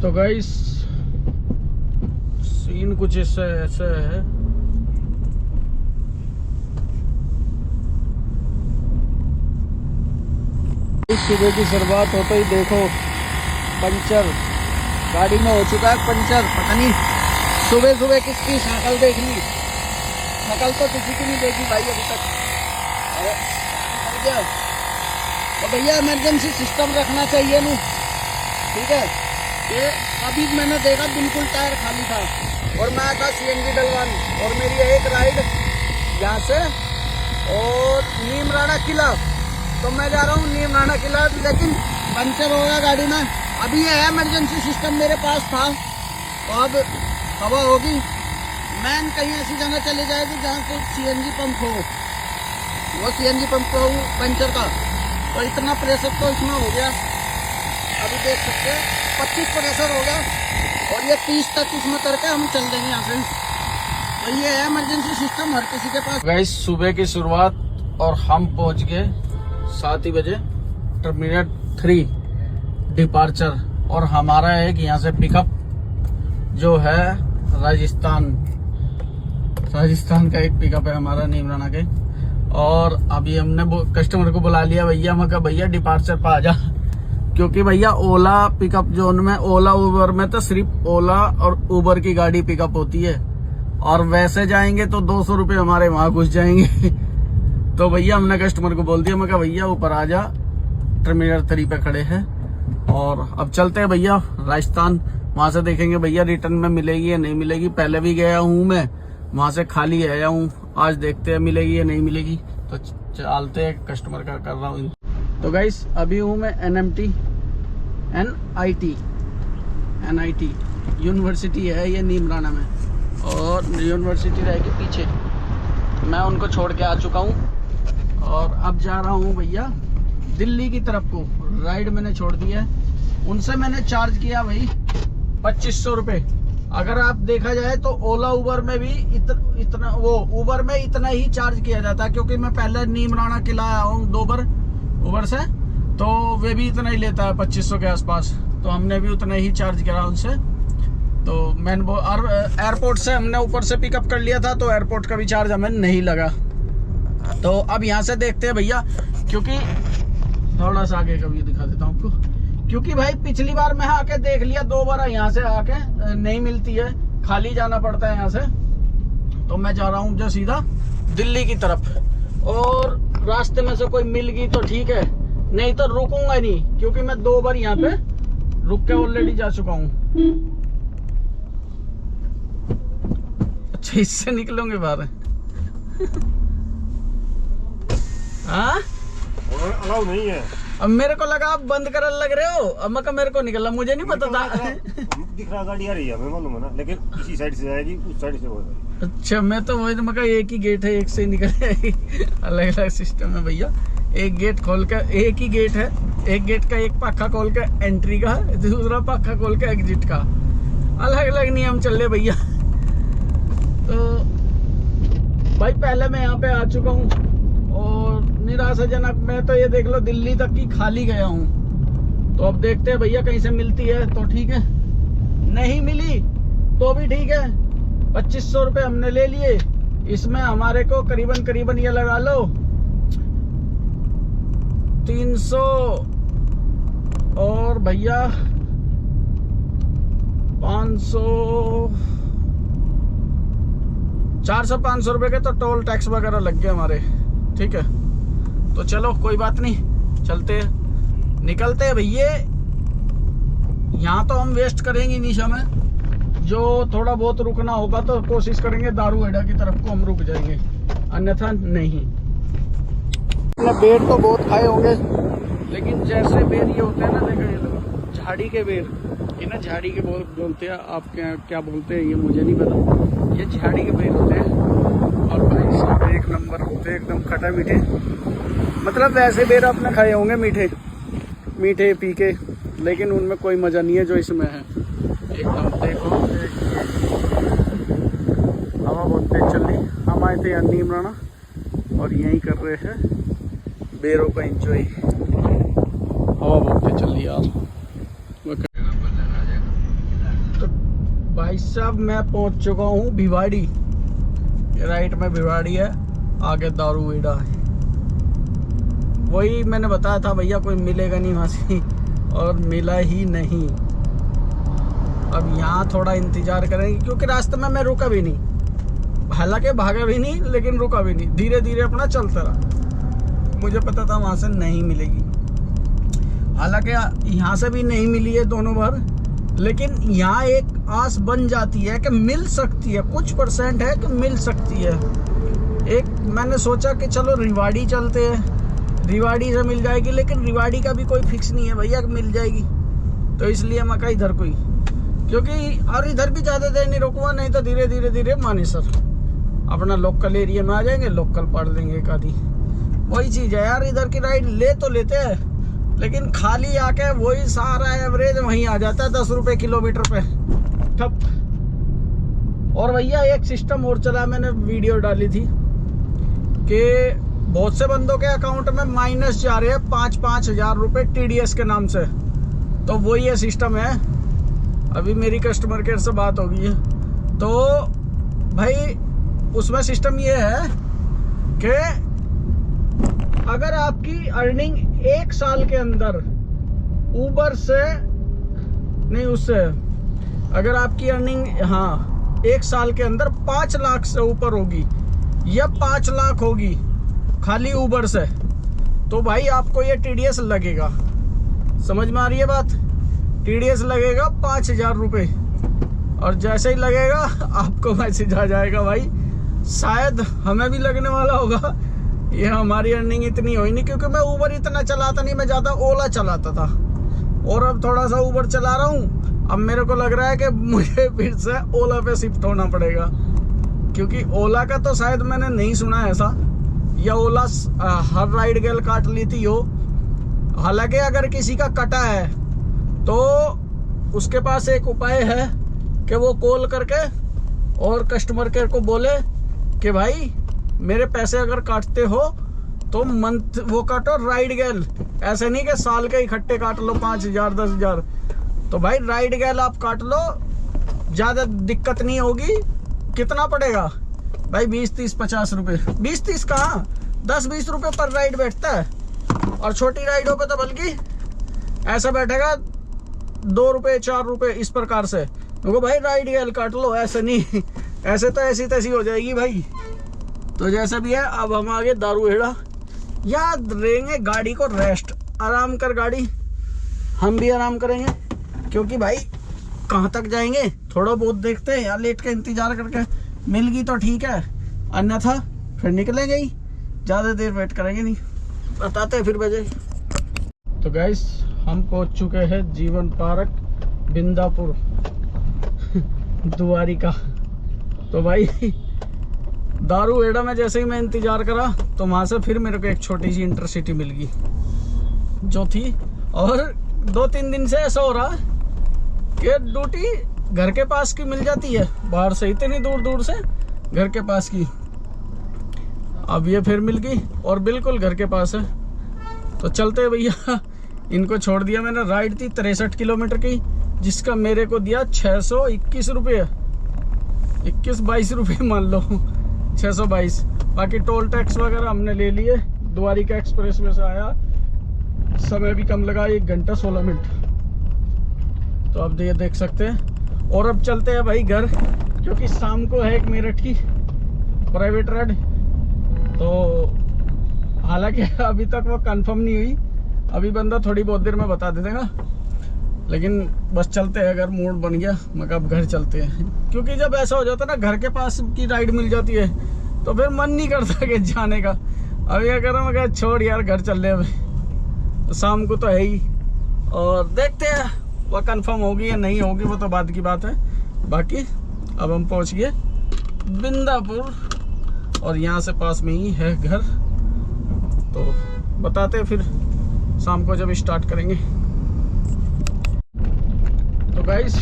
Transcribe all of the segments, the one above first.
तो guys scene कुछ ऐसे है। सुबह की शुरुआत होते ही देखो पंचर गाड़ी में हो चुका है पंचर। पता नहीं सुबह सुबह किसकी शक्ल देख ली, शक्ल तो किसी की नहीं देखी भाई अभी तक। तो भैया इमरजेंसी सिस्टम रखना चाहिए नू, ठीक है। ये अभी मैंने देखा बिल्कुल टायर खाली था और मैं था सीएनजी डलवान और मेरी एक राइड यहाँ से और नीम राणा किला, तो मैं जा रहा हूँ नीम राणा किला, लेकिन पंचर होगा गाड़ी में। अभी ये है इमरजेंसी सिस्टम मेरे पास था, तो अब हवा होगी मैन कहीं ऐसी जगह चले जाएगी जहाँ पे सीएनजी पंप हो, वो सीएनजी पंप हो पंचर का। तो इतना प्रेशर तो इसमें हो गया, अभी देख सकते हैं 25 प्रेशर हो गया और ये 30 तक इसमें करके हम चल देंगे यहाँ से। तो ये है इमरजेंसी सिस्टम हर किसी के पास। गाइस सुबह की शुरुआत और हम पहुँच गए 7 ही बजे टर्मिनल 3 डिपार्चर, और हमारा एक यहाँ से पिकअप जो है राजस्थान का एक पिकअप है हमारा नीम राणा के। और अभी हमने कस्टमर को बुला लिया, भैया मैं कहा भैया डिपार्चर पर आ जा, क्योंकि भैया ओला पिकअप जोन में, ओला उबर में तो सिर्फ ओला और उबर की गाड़ी पिकअप होती है, और वैसे जाएंगे तो 200 रुपये हमारे वहां घुस जाएंगे। तो भैया हमने कस्टमर को बोल दिया, मैं कहा भैया ऊपर आ जा, टर्मिनल 3 पे खड़े हैं और अब चलते हैं भैया राजस्थान। वहां से देखेंगे भैया रिटर्न में मिलेगी या नहीं मिलेगी। पहले भी गया हूँ मैं, वहां से खाली आया हूँ, आज देखते हैं मिलेगी या नहीं मिलेगी। तो चलते हैं, कस्टमर का कर रहा हूँ। तो गाइस अभी हूँ मैं NIT यूनिवर्सिटी है ये नीम राणा में, और यूनिवर्सिटी रहेगी पीछे। मैं उनको छोड़ के आ चुका हूँ और अब जा रहा हूँ भैया दिल्ली की तरफ को। राइड मैंने छोड़ दी है, उनसे मैंने चार्ज किया भाई 2500 रुपये। अगर आप देखा जाए तो ओला उबर में भी इतना वो उबर में इतना ही चार्ज किया जाता है, क्योंकि मैं पहले नीम राणा किला आया हूँ 2 बार उबर से, तो वे भी इतना ही लेता है 2500 के आसपास। तो हमने भी उतना ही चार्ज करा उनसे। तो मैंने एयरपोर्ट से हमने ऊपर से पिकअप कर लिया था, तो एयरपोर्ट का भी चार्ज हमें नहीं लगा। तो अब यहाँ से देखते हैं भैया, क्योंकि थोड़ा सा आगे का भी दिखा देता हूँ आपको, क्योंकि भाई पिछली बार मैं आके देख लिया 2 बार, यहाँ से आके नहीं मिलती है, खाली जाना पड़ता है यहाँ से। तो मैं जा रहा हूँ जो सीधा दिल्ली की तरफ, और रास्ते में से कोई मिल गई तो ठीक है, नहीं तो रुकूंगा नहीं, क्योंकि मैं 2 बार यहाँ पे रुक के ऑलरेडी जा चुका हूँ। अच्छा इससे निकलोगे बाहर? हाँ अलाउ नहीं है। अब मेरे को लगा आप बंद करने लग रहे हो, अब मैं मेरे को निकलना, मुझे नहीं पता था। दिख रहा गाड़ी आ रही है, हमें मालूम है ना, लेकिन इसी साइड से जाएगी, उस साइड से होगा। अच्छा मैं तो वही, मैं एक ही गेट है, एक से निकल जाएगी। अलग अलग सिस्टम है भैया, एक गेट खोल के, एक ही गेट है, एक गेट का एक पक्का खोल के एंट्री का, दूसरा पक्का खोल के एग्जिट का, अलग अलग नियम चल रहे भैया। तो भाई पहले मैं यहाँ पे आ चुका हूँ और निराशाजनक, मैं तो ये देख लो दिल्ली तक की खाली गया हूँ। तो अब देखते हैं भैया कहीं से मिलती है तो ठीक है, नहीं मिली तो भी ठीक है। 2500 रुपये हमने ले लिए, इसमें हमारे को करीबन ये लगा लो 300 और भैया 500 400-500 रुपये के तो टोल टैक्स वगैरह लग गए हमारे, ठीक है। तो चलो कोई बात नहीं, चलते निकलते हैं भैया। यहाँ तो हम वेस्ट करेंगे नहीं समय, जो थोड़ा बहुत रुकना होगा तो कोशिश करेंगे दारू हेड़ा की तरफ को हम रुक जाएंगे, अन्यथा नहीं। अपने बेर तो बहुत खाए होंगे, लेकिन जैसे बेर ये होते हैं ना, देखो ये लोग झाड़ी के बेर, ये ना झाड़ी के बोलते हैं, आप क्या बोलते हैं ये मुझे नहीं पता, ये झाड़ी के बेर होते हैं। और भाई साहब एक नंबर होते हैं, एकदम खट्टा मीठे, मतलब वैसे बेर आपने खाए होंगे मीठे पी के, लेकिन उनमें कोई मज़ा नहीं है जो इसमें है। एकदम देखो हवा बहुत तेज चल रही। हम आए थे यहाँ नीम राणा और यहीं कर रहे हैं बेरों का एंजॉय। हवा बहुत तेज चल रही यार। भाई साहब मैं पहुंच चुका हूँ भिवाड़ी। राइट में भिवाड़ी है, आगे दारूहेड़ा है। वही मैंने बताया था भैया कोई मिलेगा नहीं वहाँ से, और मिला ही नहीं। अब यहाँ थोड़ा इंतजार करेंगे क्योंकि रास्ते में मैं रुका भी नहीं, हालांकि भागा भी नहीं लेकिन रुका भी नहीं, धीरे धीरे अपना चलता रहा। मुझे पता था वहाँ से नहीं मिलेगी, हालांकि यहाँ से भी नहीं मिली है दोनों बार, लेकिन यहाँ एक आस बन जाती है कि मिल सकती है, कुछ % है कि मिल सकती है। एक मैंने सोचा कि चलो रिवाड़ी चलते हैं, रिवाड़ी से मिल जाएगी, लेकिन रिवाड़ी का भी कोई फिक्स नहीं है भैया कि मिल जाएगी। तो इसलिए मैं कहा इधर कोई, क्योंकि और इधर भी ज़्यादा देर नहीं रुकूंगा, नहीं तो धीरे धीरे धीरे मानेसर अपना लोकल एरिया में आ जाएंगे, लोकल पढ़ लेंगे एक आधी। वही चीज़ है यार, इधर की राइड ले तो लेते हैं, लेकिन खाली आके वही सारा एवरेज वहीं आ जाता है 10 रुपये किलोमीटर पे ठप। और भैया एक सिस्टम और चला, मैंने वीडियो डाली थी कि बहुत से बंदों के अकाउंट में माइनस जा रहे हैं 5-5 हज़ार रुपये TDS के नाम से। तो वही ये सिस्टम है, अभी मेरी कस्टमर केयर से बात हो गई है। तो भाई उसमें सिस्टम ये है कि अगर आपकी अर्निंग 1 साल के अंदर ऊबर से नहीं, उससे अगर आपकी अर्निंग 1 साल के अंदर 5 लाख से ऊपर होगी या 5 लाख होगी खाली ऊबर से, तो भाई आपको ये TDS लगेगा। समझ में आ रही है बात? TDS लगेगा 5,000 रुपये, और जैसे ही लगेगा आपको मैसेज आ जाएगा भाई शायद हमें भी लगने वाला होगा। ये हमारी अर्निंग इतनी हुई नहीं, क्योंकि मैं ऊबर इतना चलाता नहीं, मैं ज़्यादा ओला चलाता था, और अब थोड़ा सा ऊबर चला रहा हूँ। अब मेरे को लग रहा है कि मुझे फिर से ओला पे शिफ्ट होना पड़ेगा, क्योंकि ओला का तो शायद मैंने नहीं सुना ऐसा, या ओला हर राइड गेल काट लेती हो। हालांकि अगर किसी का कटा है तो उसके पास एक उपाय है कि वो कॉल करके और कस्टमर केयर को बोले कि भाई मेरे पैसे अगर काटते हो तो मंथ वो काटो राइड गेल, ऐसे नहीं कि साल के इकट्ठे काट लो 5,000 10,000। तो भाई राइड गेल आप काट लो, ज़्यादा दिक्कत नहीं होगी। कितना पड़ेगा भाई? 20-30 50 रुपये, 20-30 कहाँ, 10-20 रुपये पर राइड बैठता है। और छोटी राइडों पे तो बल्कि ऐसा बैठेगा 2 रुपये 4 रुपये इस प्रकार से। देखो भाई राइड गेल काट लो, ऐसे नहीं, ऐसे तो ऐसी तैसी हो जाएगी भाई। तो जैसा भी है, अब हम आगे दारूहेड़ा। याद रहेंगे गाड़ी को रेस्ट, आराम कर गाड़ी, हम भी आराम करेंगे, क्योंकि भाई कहाँ तक जाएंगे, थोड़ा बहुत देखते हैं या लेट के इंतजार करके मिल गई तो ठीक है, अन्यथा फिर निकलेंगे ही, ज़्यादा देर वेट करेंगे नहीं। बताते हैं फिर बजे। तो गाइस हम पहुंच चुके हैं जीवन पार्क बिंदापुर द्वारिका। तो भाई दारूहेड़ा में जैसे ही मैं इंतजार करा तो वहाँ से फिर मेरे को एक छोटी सी इंटरसिटी मिल गई जो थी, और 2-3 दिन से ऐसा हो रहा कि ड्यूटी घर के पास की मिल जाती है, बाहर से इतनी दूर दूर से घर के पास की। अब ये फिर मिल गई और बिल्कुल घर के पास है। तो चलते भैया, इनको छोड़ दिया मैंने। राइड थी 63 किलोमीटर की, जिसका मेरे को दिया 621 रुपये, 21-22 रुपये मान लो, 622। बाकी टोल टैक्स वगैरह हमने ले लिए। द्वारिका एक्सप्रेस में से आया, समय भी कम लगा, 1 घंटा 16 मिनट। तो अब ये देख सकते हैं। और अब चलते हैं भाई घर, क्योंकि शाम को है एक मेरठ की प्राइवेट राइड। तो हालांकि अभी तक वो कंफर्म नहीं हुई, अभी बंदा थोड़ी बहुत देर में बता दे देगा, लेकिन बस चलते हैं। अगर मूड बन गया मैं अब घर चलते हैं, क्योंकि जब ऐसा हो जाता है ना घर के पास की राइड मिल जाती है तो फिर मन नहीं करता कि जाने का। अभी अगर मैं कहा छोड़ यार घर चल रहे अभी, तो शाम को तो है ही, और देखते हैं वह कंफर्म होगी या नहीं होगी, वो तो बाद की बात है। बाकी अब हम पहुंच गए बिंदापुर, और यहाँ से पास में ही है घर। तो बताते हैं फिर शाम को जब स्टार्ट करेंगे। तो गाइस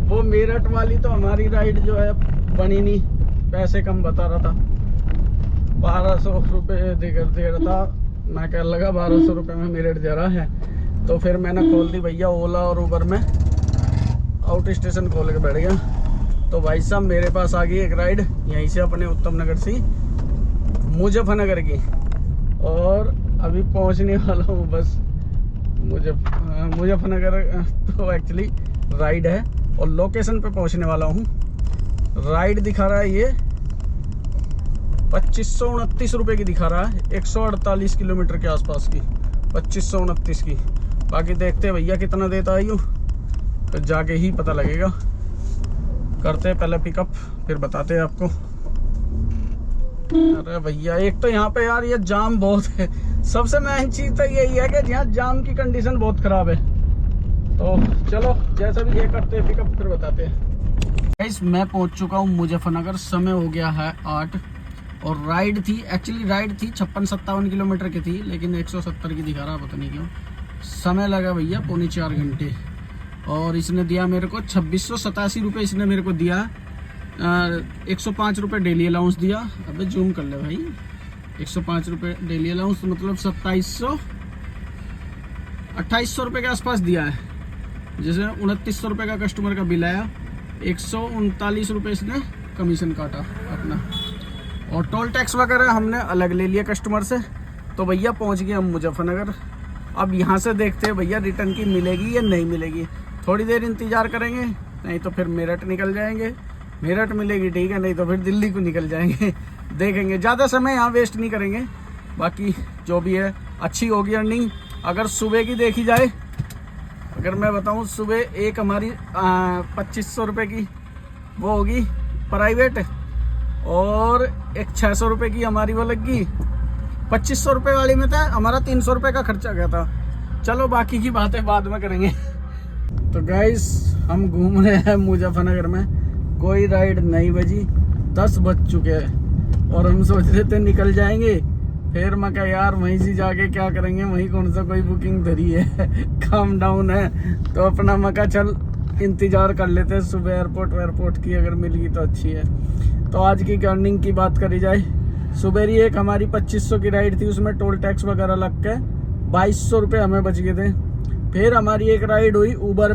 वो मेरठ वाली तो हमारी राइड जो है बनी नहीं, पैसे कम बता रहा था, 1200 रुपये दे रहा था। मैं कह लगा 1200 रुपये में मेरठ जा रहा है, तो फिर मैंने खोल दी भैया ओला और उबर में, आउट स्टेशन खोल के बैठ गया। तो भाई साहब मेरे पास आ गई एक राइड यहीं से अपने उत्तम नगर से मुजफ्फरनगर की, और अभी पहुंचने वाला हूँ बस मुजफ्फरनगर। तो एक्चुअली राइड है और लोकेशन पे पहुंचने वाला हूँ। राइड दिखा रहा है ये 2529 रुपये की दिखा रहा है, 148 किलोमीटर के आसपास की, 2529 की। बाकी देखते हैं भैया कितना देता है यूँ, फिर जाके ही पता लगेगा। करते हैं पहले पिकअप, फिर बताते हैं आपको। अरे भैया एक तो यहाँ पे यार ये जाम बहुत है। सबसे मेन चीज़ तो यही है कि यहाँ जाम की कंडीशन बहुत ख़राब है। तो चलो जैसा भी ये करते हैं पिकअप, फिर बताते हैं। गाइस मैं पहुँच चुका हूँ मुजफ्फरनगर, समय हो गया है 8, और राइड थी, एक्चुअली राइड थी 56-57 किलोमीटर की थी, लेकिन 170 की दिखा रहा, पता नहीं क्यों। समय लगा भैया 3.25 घंटे, और इसने दिया मेरे को 2687 रुपये इसने मेरे को दिया। 105 रुपये डेली अलाउंस दिया। अबे जूम कर ले भाई, 105 रुपये डेली अलाउंस मतलब 2800 रुपये के आसपास दिया है। जैसे 2900 रुपये का कस्टमर का बिल आया, 139 रुपये इसने कमीशन काटा अपना, और टोल टैक्स वगैरह हमने अलग ले लिया कस्टमर से। तो भैया पहुंच गए हम मुजफ्फरनगर। अब यहाँ से देखते हैं भैया रिटर्न की मिलेगी या नहीं मिलेगी। थोड़ी देर इंतज़ार करेंगे, नहीं तो फिर मेरठ निकल जाएंगे। मेरठ मिलेगी ठीक है, नहीं तो फिर दिल्ली को निकल जाएंगे। देखेंगे, ज़्यादा समय यहाँ वेस्ट नहीं करेंगे। बाकी जो भी है अच्छी होगी अर्निंग। अगर सुबह की देखी जाए, अगर मैं बताऊँ सुबह एक हमारी 2500 रुपये की वो होगी प्राइवेट, और एक 600 रुपये की हमारी वो लगी। 2500 रुपये वाली में था हमारा 300 रुपये का खर्चा गया था। चलो बाकी की बातें बाद में करेंगे। तो गाइस हम घूम रहे हैं मुजफ्फरनगर में, कोई राइड नहीं बजी, 10 बज चुके हैं, और हम सोच रहे थे निकल जाएंगे। फिर मैं कहा यार वहीं से जाके क्या करेंगे, वहीं कौन सा कोई बुकिंग धरी है, काम डाउन है। तो अपना मैं कहा चल इंतज़ार कर लेते हैं सुबह एयरपोर्ट की, अगर मिल गई तो अच्छी है। तो आज की अर्निंग की बात करी जाए, सुबह ही एक हमारी 2500 की राइड थी, उसमें टोल टैक्स वगैरह लग के 2200 रुपये हमें बच गए थे। फिर हमारी एक राइड हुई ऊबर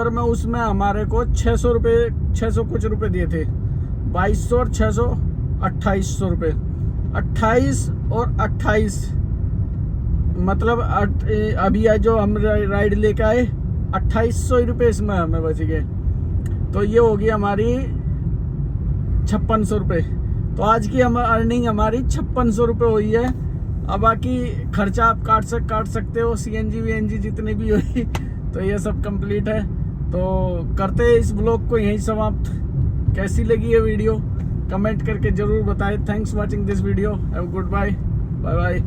में उसमें हमारे को 600 रुपये, 600 कुछ रुपये दिए थे। 2200 और 600 2800 रुपये, 28 और 28 मतलब अभी जो हम राइड लेके आए 2800 रुपये इसमें हमें बच गए। तो ये होगी हमारी 5600 रुपये। तो आज की हम अर्निंग हमारी 5600 रुपये हुई है। अब बाकी खर्चा आप काट सकते हो, CNG VNG जितने भी हुई। तो ये सब कंप्लीट है। तो करते हैं इस ब्लॉग को यहीं समाप्त। कैसी लगी ये वीडियो कमेंट करके ज़रूर बताएं। Thanks watching this video. Have good bye bye.